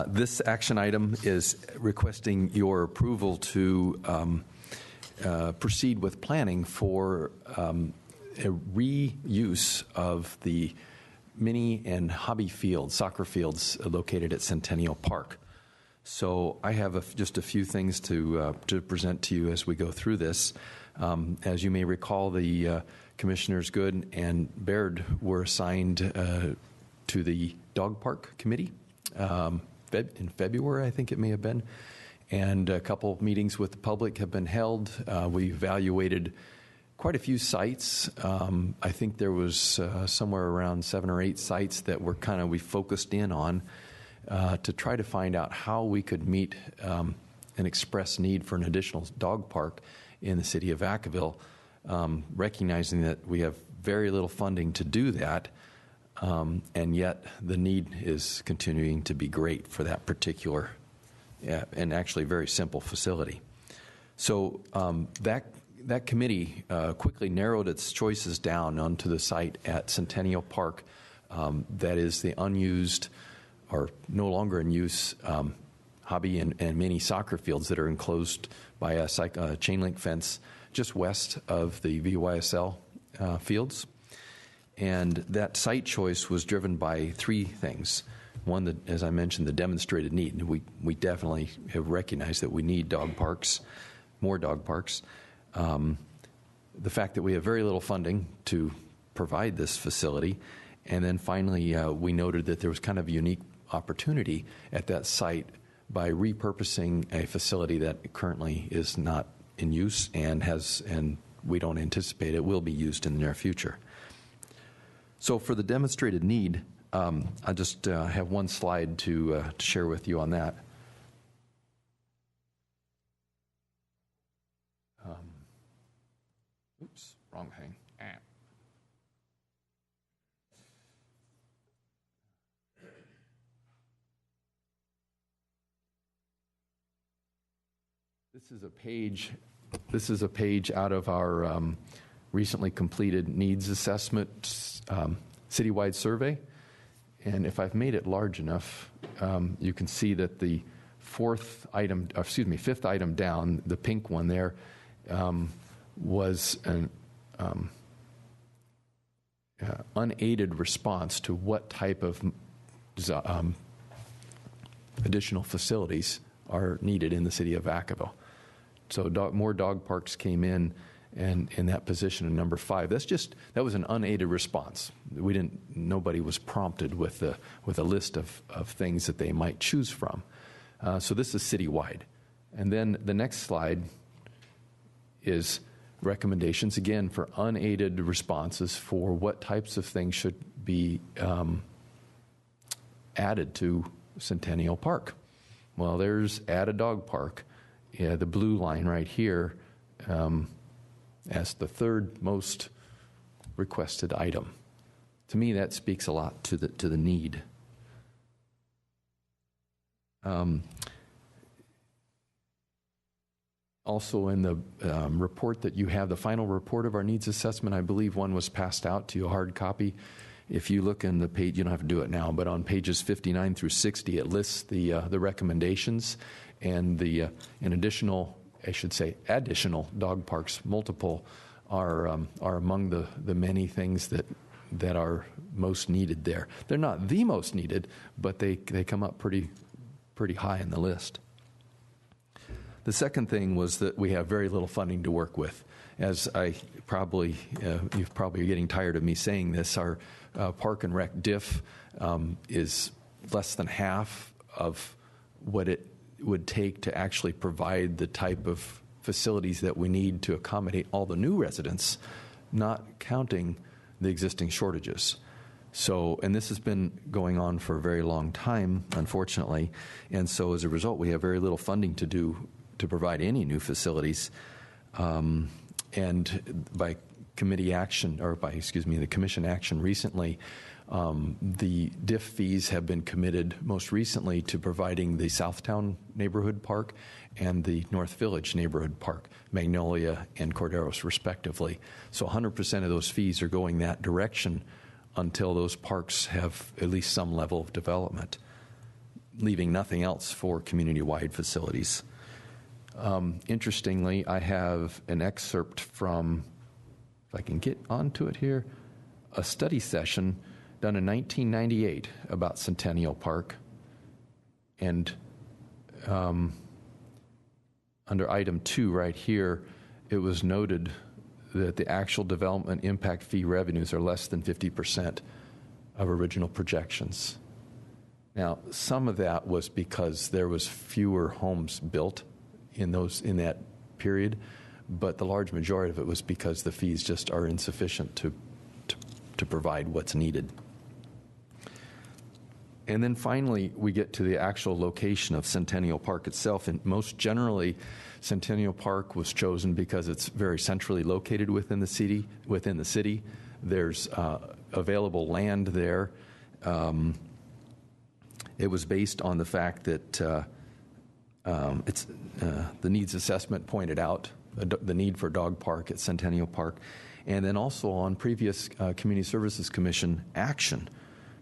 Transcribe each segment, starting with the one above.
This action item is requesting your approval to proceed with planning for a reuse of the mini and hobby fields, soccer fields located at Centennial Park. So I have just a few things to present to you as we go through this. As you may recall, the Commissioners Good and Baird were assigned to the Dog Park Committee in February, I think it may have been. And a couple of meetings with the public have been held. We evaluated quite a few sites. I think there was somewhere around 7 or 8 sites that we focused in on to try to find out how we could meet an express need for an additional dog park in the city of Vacaville, recognizing that we have very little funding to do that, and yet the need is continuing to be great for that particular and actually very simple facility. So that committee quickly narrowed its choices down onto the site at Centennial Park. That is the unused or no longer in use hobby and mini soccer fields that are enclosed by a chain link fence just west of the VYSL fields. And that site choice was driven by 3 things. One, that, as I mentioned, the demonstrated need. We definitely have recognized that we need dog parks, more dog parks. The fact that we have very little funding to provide this facility. And then finally, we noted that there was kind of a unique opportunity at that site by repurposing a facility that currently is not in use and we don't anticipate it will be used in the near future. So for the demonstrated need, I just have one slide to share with you on that. Oops, wrong thing. This is a page out of our recently completed needs assessment citywide survey. And if I've made it large enough, you can see that the fifth item down, the pink one there, was an unaided response to what type of additional facilities are needed in the city of Vacaville. So more dog parks came in, and in that position in number 5. That was an unaided response. Nobody was prompted with a list of things that they might choose from. So this is citywide. And then the next slide is recommendations, again, for unaided responses for what types of things should be added to Centennial Park. Well, there's add a dog park. Yeah, the blue line right here as the 3rd most requested item. To me, that speaks a lot to the need. Also in the report that you have, the final report of our needs assessment, I believe one was passed out to you, a hard copy. If you look in the page, you don't have to do it now, but on pages 59 through 60, it lists the recommendations and additional dog parks, multiple, are among the many things that are most needed there. They're not the most needed, but they come up pretty high in the list. The second thing was that we have very little funding to work with. As you're probably getting tired of me saying this, our Park and Rec diff is less than half of what it would take to actually provide the type of facilities that we need to accommodate all the new residents, not counting the existing shortages. So, and this has been going on for a very long time, unfortunately, and so as a result, we have very little funding to provide any new facilities. And by committee action, the commission action recently, the DIF fees have been committed most recently to providing the Southtown Neighborhood Park and the North Village Neighborhood Park, Magnolia and Corderos respectively. So 100% of those fees are going that direction until those parks have at least some level of development. leaving nothing else for community-wide facilities. Interestingly, I have an excerpt from, if I can get onto it here, a study session done in 1998 about Centennial Park. And under item 2 right here, it was noted that the actual development impact fee revenues are less than 50% of original projections. Now, some of that was because there was fewer homes built in that period, but the large majority of it was because the fees just are insufficient to provide what's needed. And then finally, we get to the actual location of Centennial Park itself. And most generally, Centennial Park was chosen because it's very centrally located within the city. There's available land there. It was based on the fact that the needs assessment pointed out the need for a dog park at Centennial Park, and then also on previous Community Services Commission action.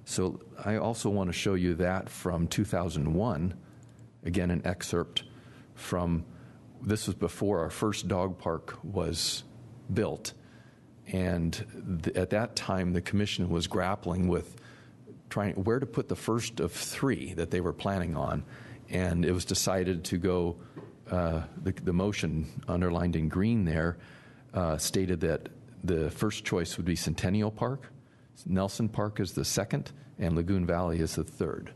So I also want to show you that from 2001, again an excerpt from, this was before our first dog park was built, and at that time the commission was grappling with trying where to put the first of 3 that they were planning on, and it was decided to go, the motion underlined in green there stated that the first choice would be Centennial Park, Nelson Park is the second, and Lagoon Valley is the third.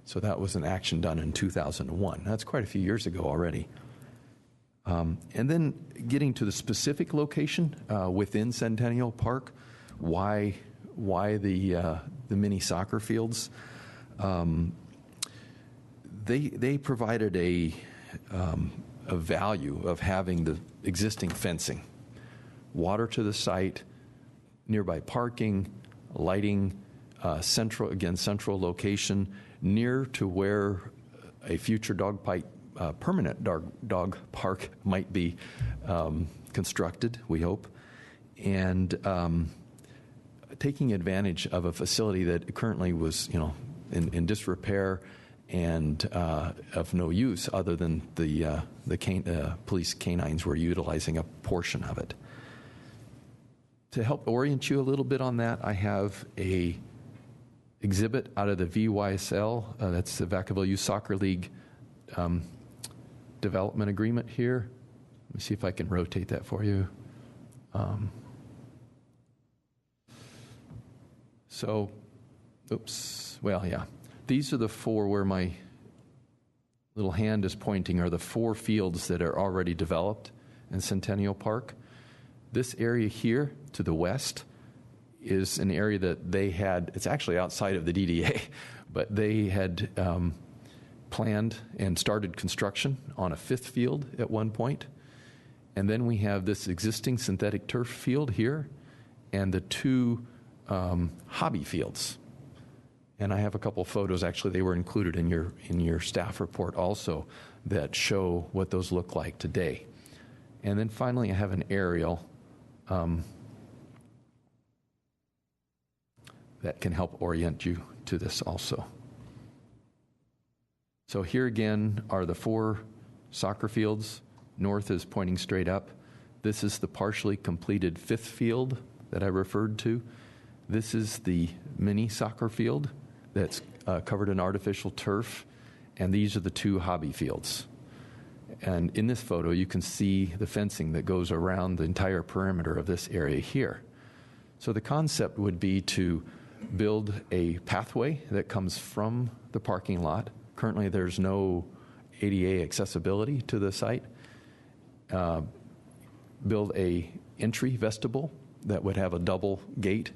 So that was an action done in 2001. That's quite a few years ago already. And then getting to the specific location within Centennial Park, why the mini soccer fields? They provided a value of having the existing fencing, water to the site, nearby parking, lighting, central location, near to where a future permanent dog park might be constructed, we hope, and taking advantage of a facility that currently was, in disrepair and of no use other than the police canines were utilizing a portion of it. To help orient you a little bit on that, I have a exhibit out of the VYSL, that's the Vacaville Youth Soccer League development agreement here. Let me see if I can rotate that for you. These are the 4 where my little hand is pointing are the 4 fields that are already developed in Centennial Park. This area here to the west is an area that they had, it's actually outside of the DDA, but they had planned and started construction on a 5th field at one point. And then we have this existing synthetic turf field here and the 2 hobby fields. And I have a couple photos, actually they were included in your staff report also, that show what those look like today. And then finally I have an aerial that can help orient you to this also. So here again are the 4 soccer fields. North is pointing straight up. This is the partially completed 5th field that I referred to. This is the mini soccer field that's covered in artificial turf, and these are the 2 hobby fields. And in this photo, you can see the fencing that goes around the entire perimeter of this area here. So the concept would be to build a pathway that comes from the parking lot. Currently, there's no ADA accessibility to the site. Build a entry vestibule that would have a double gate,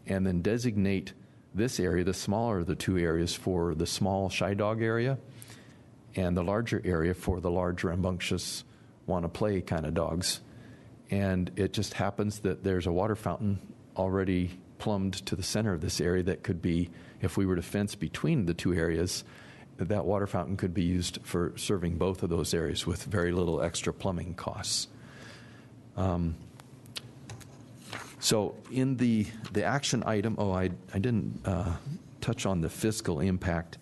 and then designate this area, the smaller of the 2 areas, for the small shy dog area, and the larger area for the large rambunctious want-to-play kind of dogs. And it just happens that there's a water fountain already plumbed to the center of this area that could be, if we were to fence between the 2 areas, that water fountain could be used for serving both of those areas with very little extra plumbing costs. So in the action item, I didn't touch on the fiscal impact.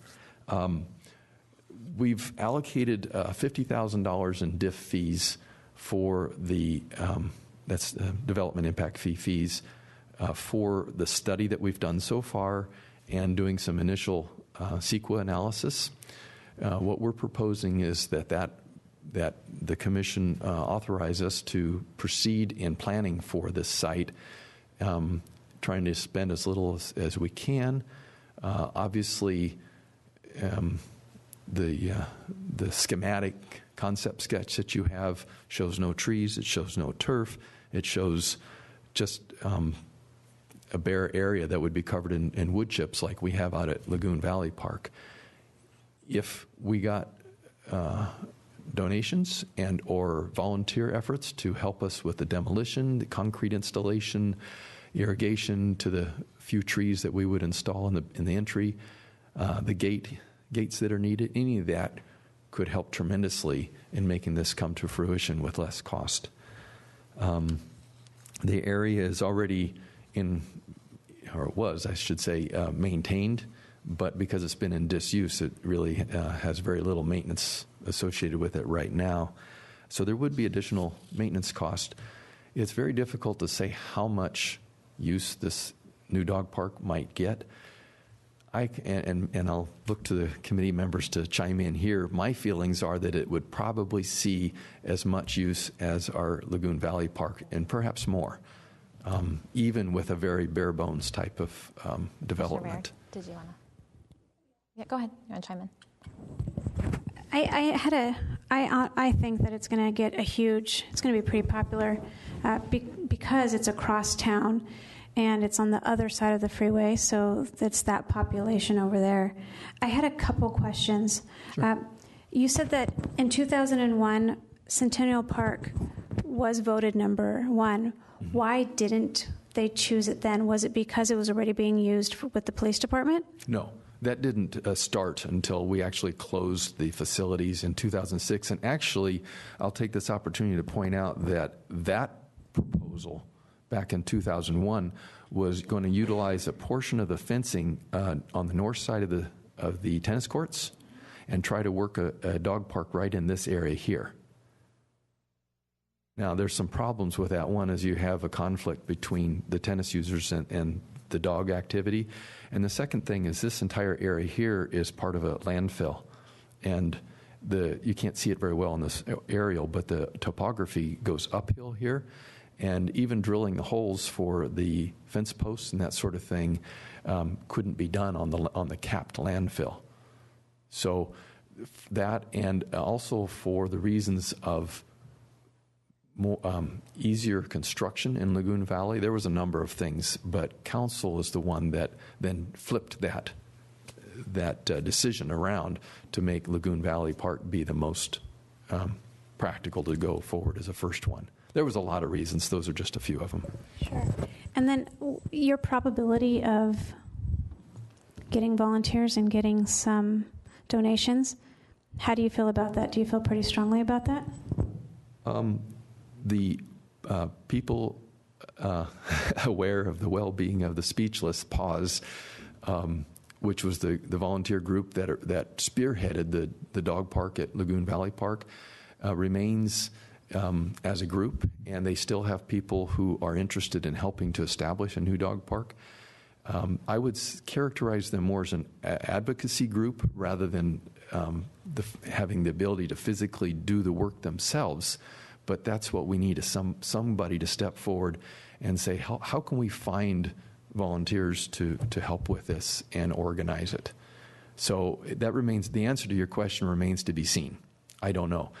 we've allocated $50,000 in DIF fees for the that's development impact fee fees for the study that we've done so far and doing some initial CEQA analysis. What we're proposing is that the commission authorize us to proceed in planning for this site, trying to spend as little as we can. Obviously, the schematic concept sketch that you have shows no trees, it shows no turf, it shows just a bare area that would be covered in wood chips like we have out at Lagoon Valley Park. If we got donations and or volunteer efforts to help us with the demolition, the concrete installation, irrigation to the few trees that we would install in the entry, the gates that are needed, any of that could help tremendously in making this come to fruition with less cost. The area is already or it was, I should say, maintained, but because it's been in disuse, it really has very little maintenance associated with it right now. So there would be additional maintenance cost. It's very difficult to say how much use this new dog park might get. And I'll look to the committee members to chime in here. My feelings are that it would probably see as much use as our Lagoon Valley Park, and perhaps more, even with a very bare bones type of development. Did you want to? Yeah, go ahead. You want to chime in? I think that it's going to get it's going to be pretty popular because it's across town. And it's on the other side of the freeway, so it's that population over there. I had a couple questions. Sure. You said that in 2001, Centennial Park was voted number 1. Mm-hmm. Why didn't they choose it then? Was it because it was already being used with the police department? No, that didn't start until we actually closed the facilities in 2006. And actually, I'll take this opportunity to point out that proposal back in 2001 was going to utilize a portion of the fencing on the north side of the tennis courts and try to work a dog park right in this area here. Now, there's some problems with that. One is you have a conflict between the tennis users and the dog activity. And the second thing is this entire area here is part of a landfill. And you can't see it very well in this aerial, but the topography goes uphill here. And even drilling the holes for the fence posts and that sort of thing couldn't be done on the capped landfill. So that, and also for the reasons of more, easier construction in Lagoon Valley, there was a number of things, but council is the one that then flipped that decision around to make Lagoon Valley Park be the most practical to go forward as a first one. There was a lot of reasons. Those are just a few of them. Sure. And then your probability of getting volunteers and getting some donations, how do you feel about that? Do you feel pretty strongly about that? The people aware of the well-being of the speechless pause, which was the volunteer group that spearheaded the dog park at Lagoon Valley Park, remains as a group, and they still have people who are interested in helping to establish a new dog park. I would characterize them more as an advocacy group rather than having the ability to physically do the work themselves. But that's what we need, is somebody to step forward and say, how can we find volunteers to help with this and organize it? So that remains, the answer to your question remains to be seen. I don't know.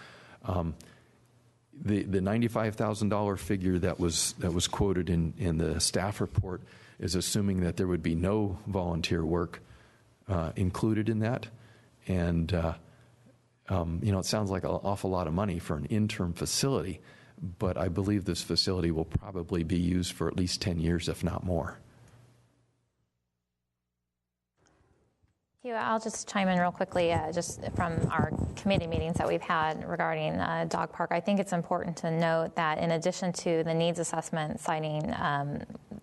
The $95,000 figure that was quoted in the staff report is assuming that there would be no volunteer work included in that, and it sounds like an awful lot of money for an interim facility, but I believe this facility will probably be used for at least 10 years, if not more. I'll just chime in real quickly, just from our committee meetings that we've had regarding dog park. I think it's important to note that in addition to the needs assessment citing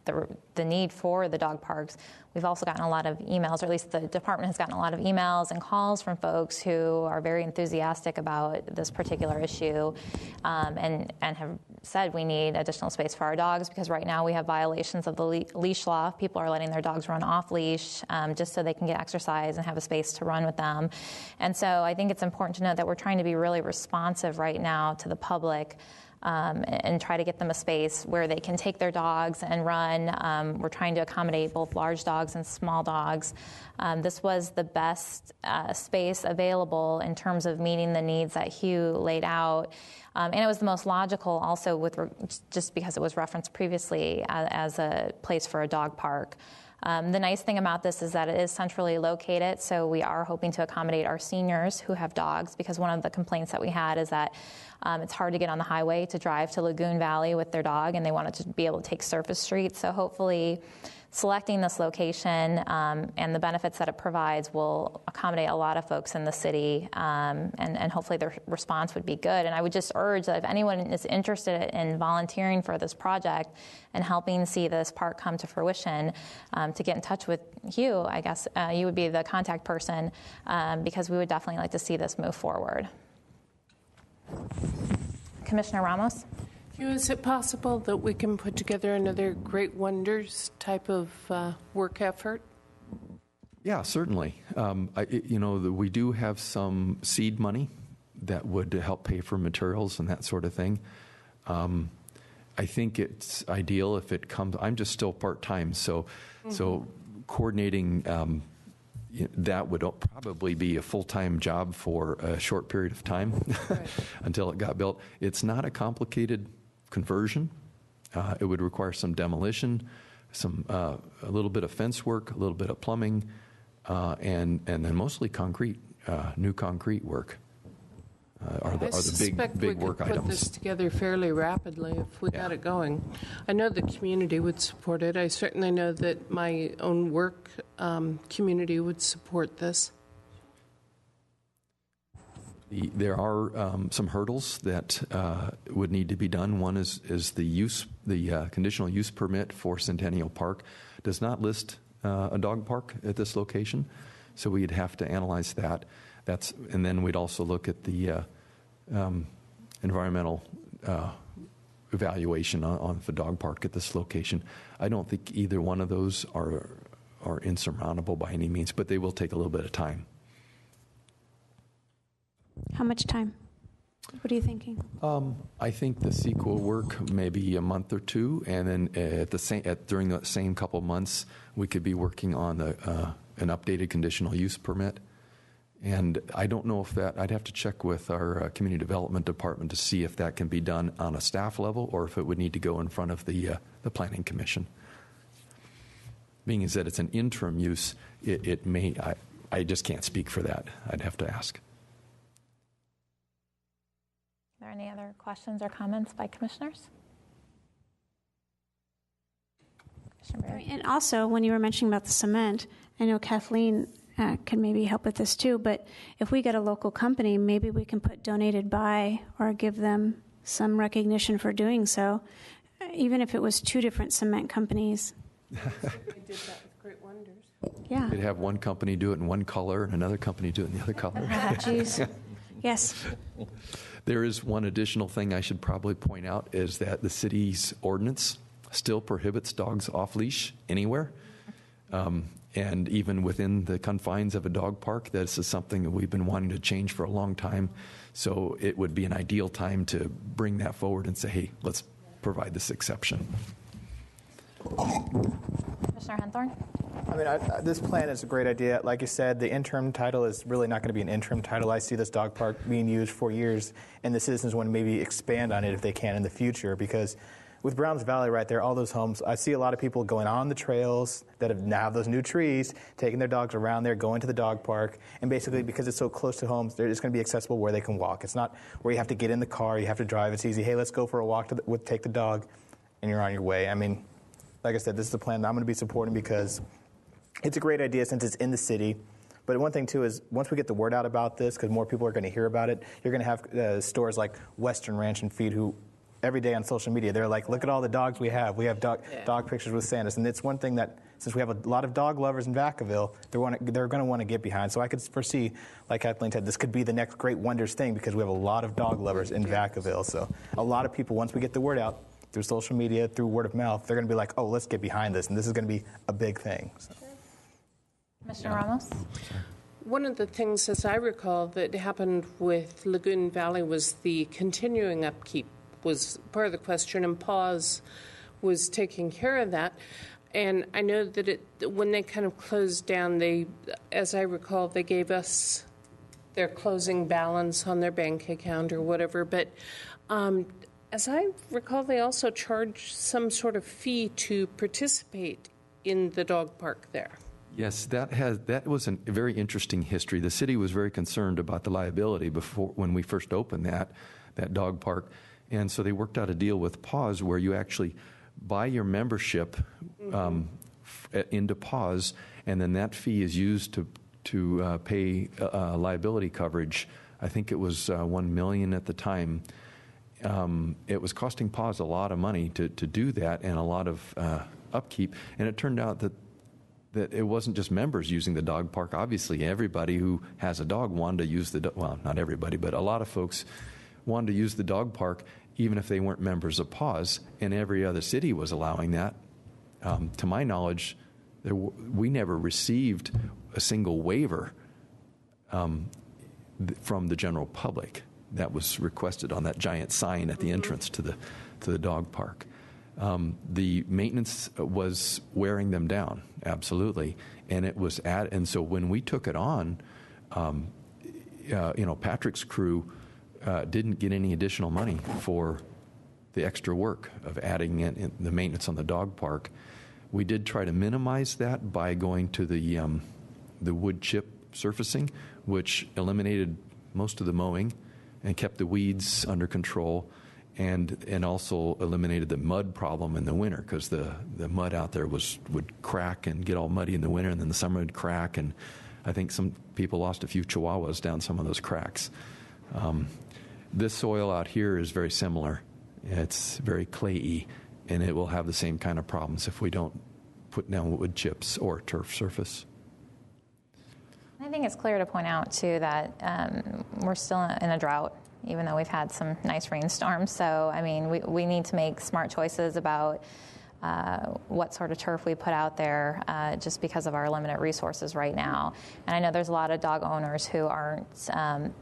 the need for the dog parks, we've also gotten a lot of emails, or at least the department has gotten a lot of emails and calls from folks who are very enthusiastic about this particular issue, and have said we need additional space for our dogs because right now we have violations of the leash law. People are letting their dogs run off leash just so they can get exercise and have a space to run with them. And so I think it's important to note that we're trying to be really responsive right now to the public, and try to get them a space where they can take their dogs and run. We're trying to accommodate both large dogs and small dogs. This was the best space available in terms of meeting the needs that Hugh laid out. And it was the most logical also just because it was referenced previously as a place for a dog park. The nice thing about this is that it is centrally located, so we are hoping to accommodate our seniors who have dogs, because one of the complaints that we had is that it's hard to get on the highway to drive to Lagoon Valley with their dog, and they wanted to be able to take surface streets. So hopefully selecting this location and the benefits that it provides will accommodate a lot of folks in the city, and hopefully their response would be good. And I would just urge that if anyone is interested in volunteering for this project and helping see this park come to fruition, to get in touch with Hugh. I guess you would be the contact person, because we would definitely like to see this move forward. Commissioner Ramos? Is it possible that we can put together another Great Wonders type of work effort? Yeah, certainly. We do have some seed money that would help pay for materials and that sort of thing. I think it's ideal if it comes. I'm just still part-time, so coordinating that would probably be a full-time job for a short period of time right. until it got built. It's not a complicated conversion. It would require some demolition, a little bit of fence work, a little bit of plumbing, and then mostly concrete, new concrete work. Are the big work items. I suspect we could put this together fairly rapidly if we got it going. I know the community would support it. I certainly know that my own work community would support this. There are some hurdles that would need to be done. One is the conditional use permit for Centennial Park does not list a dog park at this location, so we'd have to analyze that. And then we'd also look at the environmental evaluation on the dog park at this location. I don't think either one of those are insurmountable by any means, but they will take a little bit of time. How much time? What are you thinking? I think the sequel work maybe a month or two, and then during the same couple of months, we could be working on an updated conditional use permit. And I don't know if I'd have to check with our community development department to see if that can be done on a staff level or if it would need to go in front of the planning commission. Being as that it's an interim use, it may. I just can't speak for that. I'd have to ask. Are there any other questions or comments by commissioners? And also, when you were mentioning about the cement, I know Kathleen can maybe help with this too, but if we get a local company, maybe we can put donated by or give them some recognition for doing so, even if it was 2 different cement companies. We did that with Great Wonders. Yeah. We'd have one company do it in one color and another company do it in the other color. Jeez. Yes. There is one additional thing I should probably point out is that the city's ordinance still prohibits dogs off leash anywhere. And even within the confines of a dog park, this is something that we've been wanting to change for a long time. So it would be an ideal time to bring that forward and say, hey, let's provide this exception. Commissioner Henthorn? I mean, this plan is a great idea. Like you said, the interim title is really not going to be an interim title. I see this dog park being used for years, and the citizens want to maybe expand on it if they can in the future, because with Browns Valley right there, all those homes, I see a lot of people going on the trails that have now those new trees, taking their dogs around there, going to the dog park, and basically because it's so close to homes, they're just going to be accessible where they can walk. It's not where you have to get in the car, you have to drive. It's easy. Hey, let's go for a walk, take the dog, and you're on your way. I mean, like I said, this is the plan that I'm going to be supporting because it's a great idea since it's in the city. But one thing, too, is once we get the word out about this, because more people are going to hear about it, you're going to have stores like Western Ranch and Feed who every day on social media. They're like, look at all the dogs we have. We have dog pictures with Santas. And it's one thing that, since we have a lot of dog lovers in Vacaville, they're going to want to get behind. So I could foresee, like Kathleen said, this could be the next Great Wonders thing, because we have a lot of dog lovers in Vacaville. So a lot of people, once we get the word out through social media, through word of mouth, they're going to be like, oh, let's get behind this. And this is going to be a big thing. So. Commissioner Ramos? One of the things, as I recall, that happened with Lagoon Valley was the continuing upkeep was part of the question, and PAWS was taking care of that. And I know that when they kind of closed down, they, as I recall, they gave us their closing balance on their bank account or whatever. But as I recall, they also charge some sort of fee to participate in the dog park there. Yes, that was a very interesting history. The city was very concerned about the liability when we first opened that dog park, and so they worked out a deal with PAWS where you actually buy your membership into PAWS, and then that fee is used to pay liability coverage. I think it was $1 million at the time. It was costing PAWS a lot of money to do that, and a lot of upkeep. And it turned out that it wasn't just members using the dog park. Obviously, everybody who has a dog wanted to use well, not everybody, but a lot of folks wanted to use the dog park, even if they weren't members of PAWS, and every other city was allowing that. To my knowledge, we never received a single waiver from the general public that was requested on that giant sign at the entrance to the dog park. The maintenance was wearing them down, absolutely, and it was and so when we took it on, Patrick's crew didn't get any additional money for the extra work of adding in the maintenance on the dog park. We did try to minimize that by going to the wood chip surfacing, which eliminated most of the mowing and kept the weeds under control. And also eliminated the mud problem in the winter, because the mud out there would crack and get all muddy in the winter, and then the summer would crack. And I think some people lost a few chihuahuas down some of those cracks. This soil out here is very similar. It's very clayey, and it will have the same kind of problems if we don't put down wood chips or turf surface. I think it's clear to point out, too, that we're still in a drought, even though we've had some nice rainstorms. So, I mean, we need to make smart choices about what sort of turf we put out there just because of our limited resources right now. And I know there's a lot of dog owners who aren't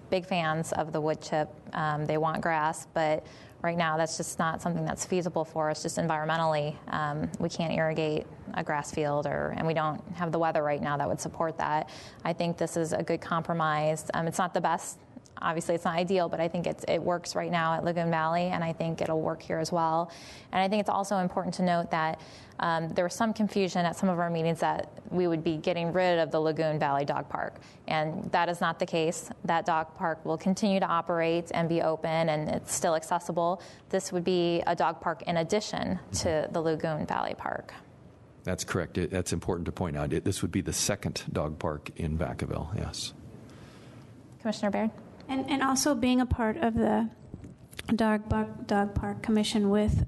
big fans of the wood chip. They want grass, but right now that's just not something that's feasible for us, just environmentally. We can't irrigate a grass field, and we don't have the weather right now that would support that. I think this is a good compromise. It's not the best. Obviously, it's not ideal, but I think it works right now at Lagoon Valley, and I think it'll work here as well. And I think it's also important to note that there was some confusion at some of our meetings that we would be getting rid of the Lagoon Valley Dog Park, and that is not the case. That dog park will continue to operate and be open, and it's still accessible. This would be a dog park in addition to the Lagoon Valley Park. That's correct. That's important to point out. This would be the second dog park in Vacaville, yes. Commissioner Baird? And also being a part of the Dog Park Commission with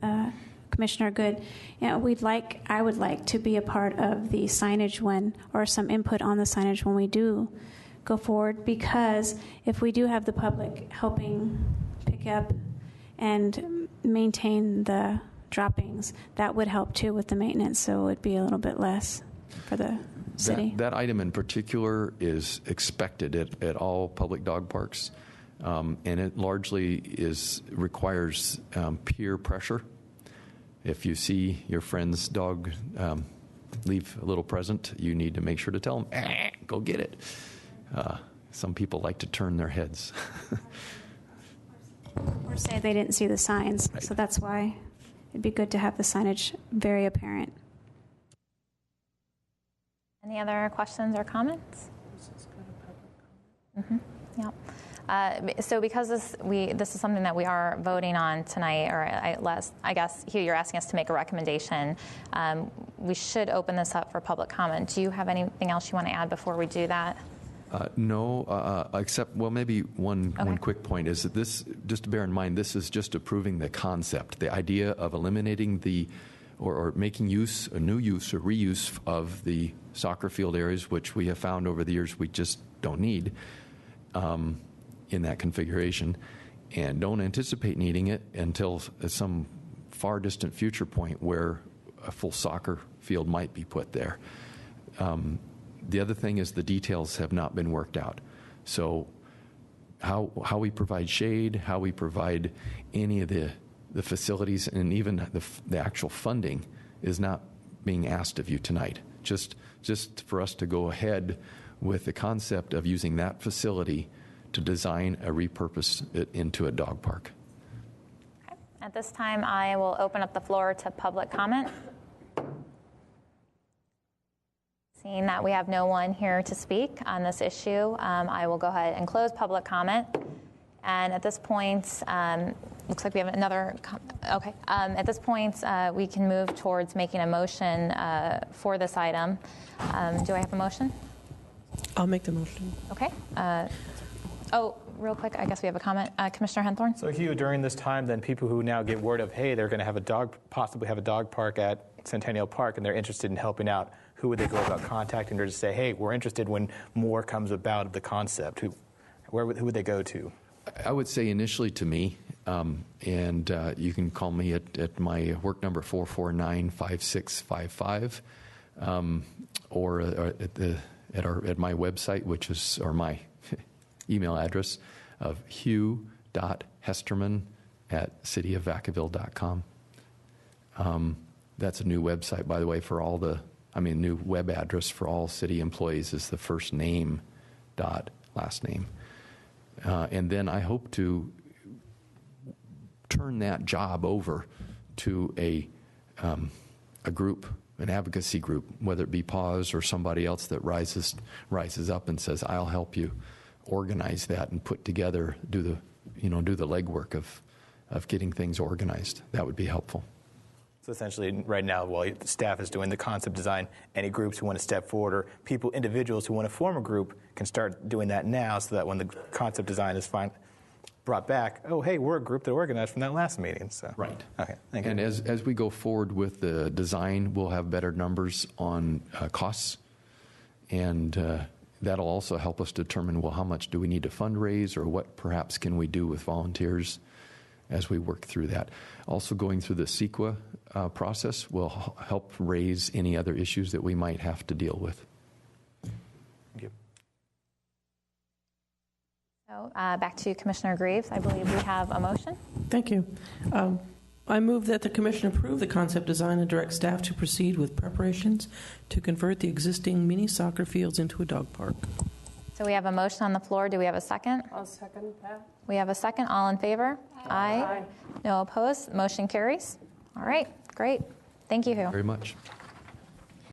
Commissioner Good, I would like to be a part of the signage or some input on the signage when we do go forward, because if we do have the public helping pick up and maintain the droppings, that would help too with the maintenance, so it would be a little bit less for the city. That item in particular is expected at all public dog parks, and it largely requires peer pressure. If you see your friend's dog leave a little present, you need to make sure to tell them, go get it. Some people like to turn their heads. Or say they didn't see the signs, right. So that's why it'd be good to have the signage very apparent. Any other questions or comments? Mm-hmm. Yeah. So because this is something that we are voting on tonight, or I guess here you're asking us to make a recommendation, we should open this up for public comment. Do you have anything else you want to add before we do that? No, except, well, maybe one quick point is that this, just to bear in mind, this is just approving the concept, the idea of eliminating or making use, a new use or reuse of the soccer field areas, which we have found over the years we just don't need in that configuration, and don't anticipate needing it until some far distant future point where a full soccer field might be put there. The other thing is the details have not been worked out. So how we provide shade, how we provide any of the facilities, and even the actual funding is not being asked of you tonight. Just for us to go ahead with the concept of using that facility to design a repurpose it into a dog park. Okay. At this time, I will open up the floor to public comment. Seeing that we have no one here to speak on this issue, I will go ahead and close public comment. And at this point, looks like we have another. Okay. At this point, we can move towards making a motion for this item. Do I have a motion? I'll make the motion. Okay. Real quick, I guess we have a comment. Commissioner Henthorn? So, Hugh, during this time, then people who now get word of, hey, they're going to possibly have a dog park at Centennial Park, and they're interested in helping out, who would they go about contacting or to say, hey, we're interested when more comes about of the concept? Who would they go to? I would say initially to me, and you can call me at my work number 449-5655, or at my website, which is, or my email address of hugh.hesterman@cityofvacaville.com. That's a new website, by the way, for all new web address for all city employees is the first name dot last name. And then I hope to turn that job over to a group, an advocacy group, whether it be PAWS or somebody else that rises up and says, I'll help you organize that and put together, do the legwork of getting things organized. That would be helpful. So essentially, right now, while the staff is doing the concept design, any groups who want to step forward or individuals who want to form a group can start doing that now so that when the concept design is brought back, oh, hey, we're a group that organized from that last meeting. So. Right. Okay, thank you. And as we go forward with the design, we'll have better numbers on costs, and that'll also help us determine, well, how much do we need to fundraise, or what perhaps can we do with volunteers as we work through that. Also, going through the CEQA process will help raise any other issues that we might have to deal with. Thank you. So back to Commissioner Graves. I believe we have a motion. Thank you. I move that the Commission approve the concept design and direct staff to proceed with preparations to convert the existing mini soccer fields into a dog park. So we have a motion on the floor. Do we have a second? I'll second that. We have a second. All in favor? Aye. No opposed. Motion carries. All right. Great. Thank you, Hugh. Very much.